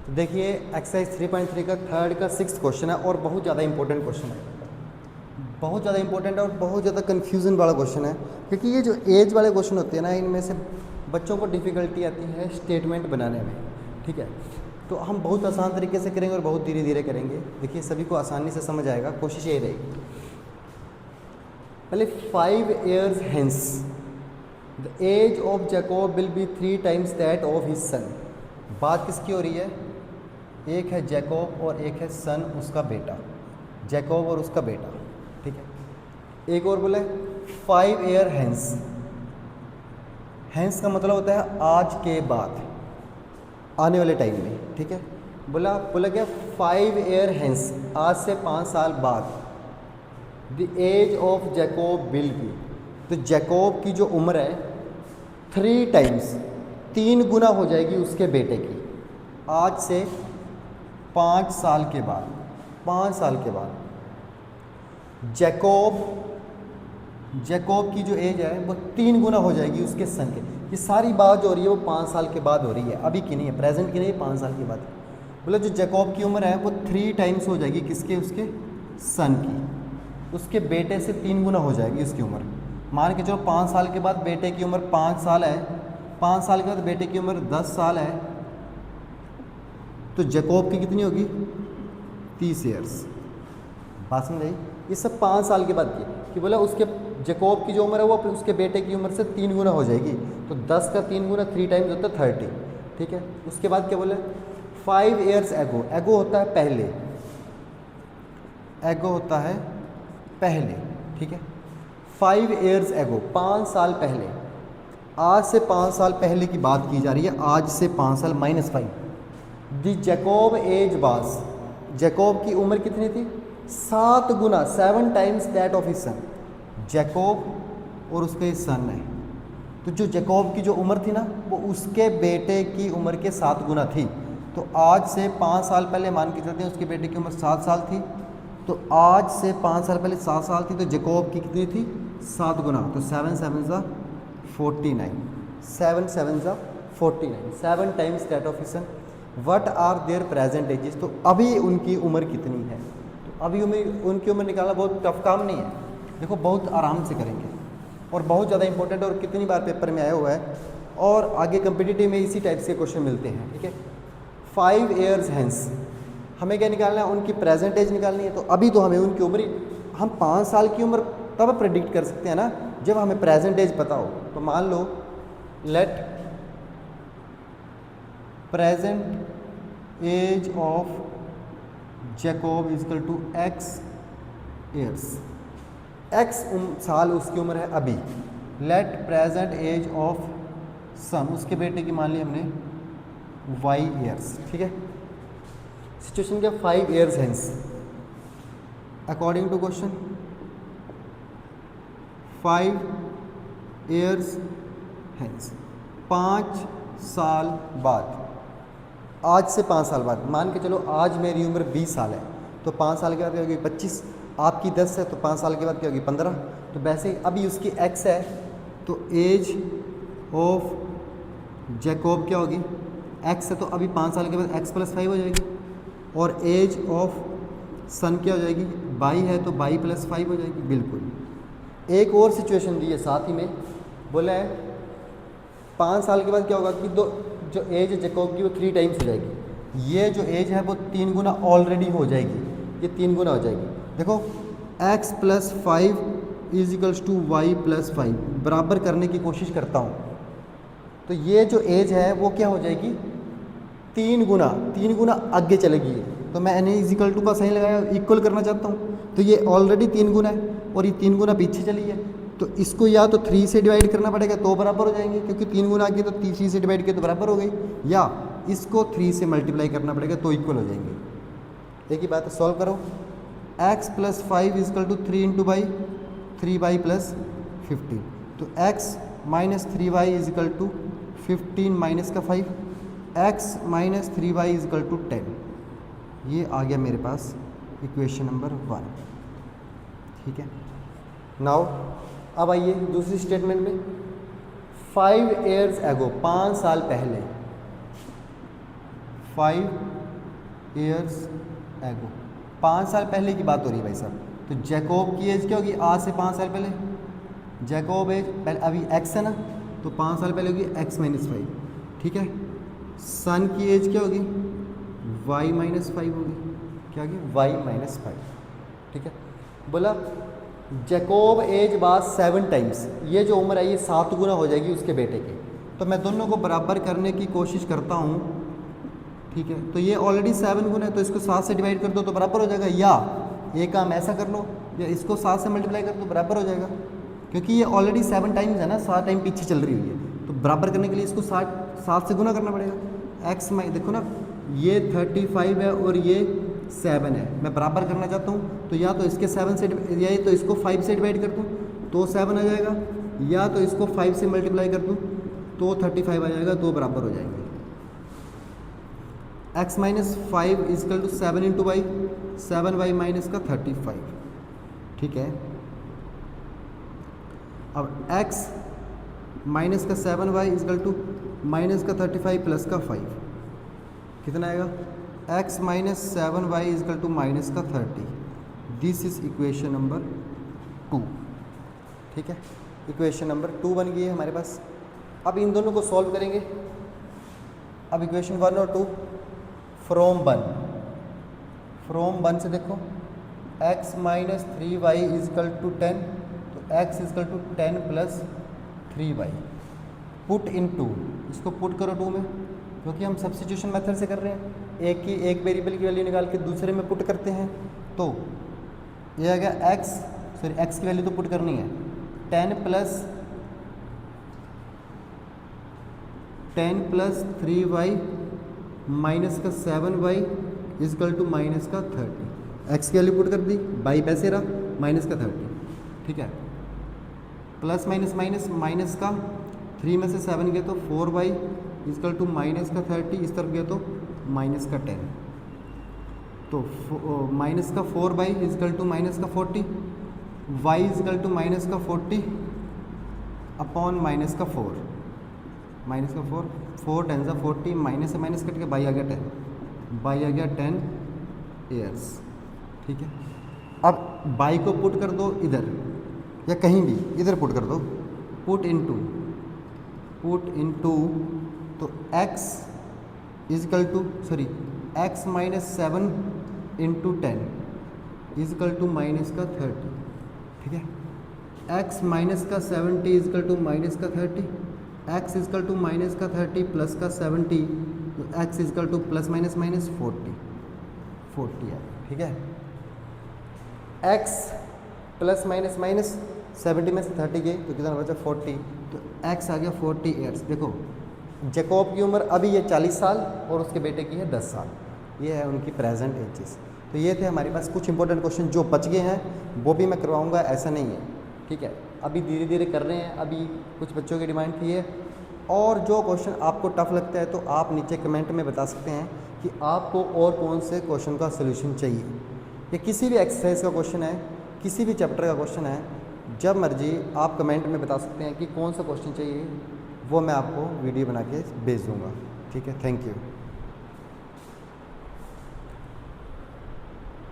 तो देखिए एक्सरसाइज 3.3 का थर्ड का 6th क्वेश्चन है और बहुत ज़्यादा इंपॉर्टेंट क्वेश्चन है, बहुत ज़्यादा इंपॉर्टेंट है और बहुत ज़्यादा कन्फ्यूज़न वाला क्वेश्चन है। क्योंकि ये जो एज वाले क्वेश्चन होते हैं ना, इनमें से बच्चों को डिफ़िकल्टी आती है स्टेटमेंट बनाने में। ठीक है, तो हम बहुत आसान तरीके से करेंगे और बहुत धीरे धीरे करेंगे। देखिए सभी को आसानी से समझ आएगा, कोशिश यही रहेगी। पहले 5 years hence the age of Jacob will be 3 times that of his son. बात किसकी हो रही है? एक है जैकोब और एक है सन, उसका बेटा, जैकोब और उसका बेटा। ठीक है, एक और बोले 5 year hence। हैंस का मतलब होता है आज के बाद, आने वाले टाइम में। ठीक है, बोला क्या 5 year hence, आज से 5 साल बाद the age of Jacob will be. तो जैकोब की जो उम्र है 3 times, 3 गुना हो जाएगी उसके बेटे की, आज से 5 साल के बाद। 5 साल के बाद जैकोब की जो एज है वो 3 गुना हो जाएगी उसके सन के। ये सारी बात जो हो रही है वो 5 साल के बाद हो रही है, अभी की नहीं है, प्रेजेंट की नहीं है, 5 साल के बाद। बोला जो जैकोब की उम्र है वो 3 times हो जाएगी किसके? उसके सन की। उसके बेटे से 3 गुना हो जाएगी उसकी उम्र। मान के चलो 5 साल के बाद बेटे की उम्र 5 साल है, 5 साल के बाद बेटे की उम्र 10 साल है, तो जैकोब की कितनी होगी? 30 years। बात समझ आई? ये सब 5 साल के बाद की कि बोला उसके जैकोब की जो उम्र है वो उसके बेटे की उम्र से 3 गुना हो जाएगी। तो 10 का 3 गुना 3 times होता है 30। ठीक है, उसके बाद क्या बोला? 5 years ago। एगो होता है पहले, एगो होता है पहले। ठीक है, 5 years ago, 5 साल पहले। आज से 5 साल पहले की बात की जा रही है, आज से 5 साल -5। दी जैकोब एज वाज, जैकोब की उम्र कितनी थी? 7 गुना, 7 times that of his sun. Jacob और उसके सन है, तो जो जैकोब की जो उम्र थी ना वो उसके बेटे की उम्र के 7 गुना थी। तो आज से 5 साल पहले मान के चलते हैं उसके बेटे की उम्र 7 साल थी, तो आज से 5 साल पहले 7 साल थी, तो जैकोब की कितनी थी? 7 गुना। तो 7 7 49, 7 7 49, 7 times that of his son. What are their present ages? तो अभी उनकी उम्र कितनी है? तो अभी उनकी उम्र निकालना बहुत टफ काम नहीं है, देखो बहुत आराम से करेंगे और बहुत ज़्यादा इंपॉर्टेंट और कितनी बार पेपर में आया हुआ है और आगे कम्पिटिटिव में इसी टाइप से क्वेश्चन मिलते हैं। ठीक है, 5 years hence हमें क्या निकालना है? उनकी प्रेजेंट एज निकालनी है। तो अभी तो हमें उनकी उम्र, हम 5 साल की उम्र तब प्रेडिक्ट कर सकते हैं ना जब हमें प्रेजेंट एज पता हो। तो मान लो let present age of Jacob equal to x years। x साल उसकी उम्र है अभी। Let present age of son, उसके बेटे की मान ली हमने y years। ठीक है, सिचुएशन क्या? 5 years hence according to question. 5 years hence, 5 साल बाद, आज से 5 साल बाद। मान के चलो आज मेरी उम्र 20 साल है, तो 5 साल के बाद क्या होगी? 25। आपकी 10 है, तो 5 साल के बाद क्या होगी? 15। तो वैसे अभी उसकी x है, तो एज ऑफ जैकोब क्या होगी? x है, तो अभी 5 साल के बाद x + 5 हो जाएगी। और एज ऑफ सन क्या हो जाएगी? 22 है, तो 22 + 5 हो जाएगी। बिल्कुल। एक और सिचुएशन दी है साथ ही में, बोला है 5 साल के बाद क्या होगा कि जो एज है जैकोब की वो 3 times हो जाएगी। ये जो एज है वो 3 गुना ऑलरेडी हो जाएगी, ये 3 गुना हो जाएगी। देखो x + 5 = y + 5 बराबर करने की कोशिश करता हूँ, तो ये जो एज है वो क्या हो जाएगी? 3 गुना आगे चलेगी। तो मैं n = का सही लगाया, इक्वल करना चाहता हूँ, तो ये ऑलरेडी 3 गुना है और ये 3 गुना पीछे चली है, तो इसको या तो 3 से डिवाइड करना पड़ेगा तो बराबर हो जाएंगे, क्योंकि 3 गुना आगे, तो 3 से डिवाइड किया तो बराबर हो गई, या इसको 3 से मल्टीप्लाई करना पड़ेगा तो इक्वल हो जाएंगे। एक ही बात है, सॉल्व करो। x + 5 = 3 × y, 3y + 15। तो x - 3y = 15 - 5, x - 3y = 10। ये आ गया मेरे पास इक्वेशन नंबर 1। ठीक है, नाउ अब आइए दूसरी स्टेटमेंट में। 5 years ago, 5 साल पहले, 5 ईयर्स एगो। 5 साल पहले की बात हो रही है भाई साहब। तो जैकोब की एज क्या होगी आज से 5 साल पहले? जैकोब एज पहले अभी एक्स है ना, तो 5 साल पहले होगी x-5, ठीक है। सन की एज क्या होगी? y-5 होगी। क्या होगी? y-5, ठीक है। बोला जैकोब एज बाद 7 टाइम्स, ये जो उम्र है ये 7 गुना हो जाएगी उसके बेटे की। तो मैं दोनों को बराबर करने की कोशिश करता हूँ, ठीक है। तो ये ऑलरेडी 7 गुना है, तो इसको 7 से डिवाइड कर दो तो बराबर हो जाएगा, या ये काम ऐसा कर लो, या इसको 7 से मल्टीप्लाई कर दो बराबर हो जाएगा, क्योंकि ये ऑलरेडी 7 टाइम्स है ना, 7 टाइम पीछे चल रही हुई है। तो बराबर करने के लिए इसको 7 से गुना करना पड़ेगा। एक्स माइ देखो ना, ये 35 है और ये 7 है, मैं बराबर करना चाहता हूँ, तो या तो इसके 7 से या तो इसको 5 से डिवाइड कर दूँ तो 7 आ जाएगा, या तो इसको 5 से मल्टीप्लाई कर दूँ तो 35 आ जाएगा, तो बराबर हो जाएंगे। x-5 equal to 7 into y, 7y minus का 35, ठीक है। अब x माइनस का 7y इजकल टू माइनस का 35 प्लस का 5, कितना आएगा? x minus 7y equal to minus का 30। दिस इज इक्वेशन नंबर 2, ठीक है। इक्वेशन नंबर 2 बन गई है हमारे पास। अब इन दोनों को सॉल्व करेंगे। अब इक्वेशन 1 और 2 फ्रॉम 1 से देखो, x minus 3y is equal to 10, तो x equal to 10 plus 3y। Put in 2, इसको पुट करो 2 में, क्योंकि हम सब्स्टिट्यूशन मेथड से कर रहे हैं, एक वेरिएबल की वैल्यू निकाल के दूसरे में पुट करते हैं। तो ये आ गया x की वैल्यू तो पुट करनी है, 10 प्लस 3y माइनस का 7y इजकल टू माइनस का 30। x की वैल्यू पुट कर दी, बाई पैसे रहा, माइनस का 30, ठीक है। प्लस माइनस माइनस, माइनस का 3 में से 7 गया तो 4y इजकल टू माइनस का 30, इस तरफ गया तो माइनस का 10, तो माइनस का 4y इजकल टू माइनस का 40, y इजकल टू माइनस का 40 अपॉन माइनस का 4, 4 10 सा 40, माइनस से माइनस कट के बाई आ गया 10 ईयर्स, ठीक है। अब बाई को पुट कर दो इधर, या कहीं भी इधर पुट कर दो, पुट इनटू तो x equal to x minus 7 into 10 equal to minus का 30, ठीक है। x माइनस का 70 इजकल टू माइनस का 30, x इजकल टू माइनस का 30 प्लस का 70, तो x equal to plus minus minus 40 है, ठीक है। x प्लस माइनस माइनस 70 में से 30 गए तो कितना बचा? 40, तो x आ गया 40 ईयर्स। देखो जैकोब की उम्र अभी ये 40 साल और उसके बेटे की है 10 साल, ये है उनकी प्रेजेंट एजेस। तो ये थे हमारे पास कुछ इंपॉर्टेंट क्वेश्चन, जो बच गए हैं वो भी मैं करवाऊँगा, ऐसा नहीं है, ठीक है। अभी धीरे धीरे कर रहे हैं, अभी कुछ बच्चों की डिमांड थी है। और जो क्वेश्चन आपको टफ लगता है तो आप नीचे कमेंट में बता सकते हैं कि आपको और कौन से क्वेश्चन का सलूशन चाहिए, या किसी भी एक्सरसाइज का क्वेश्चन है, किसी भी चैप्टर का क्वेश्चन है, जब मर्जी आप कमेंट में बता सकते हैं कि कौन सा क्वेश्चन चाहिए, वो मैं आपको वीडियो बना के भेज दूँगा, ठीक है। Thank you.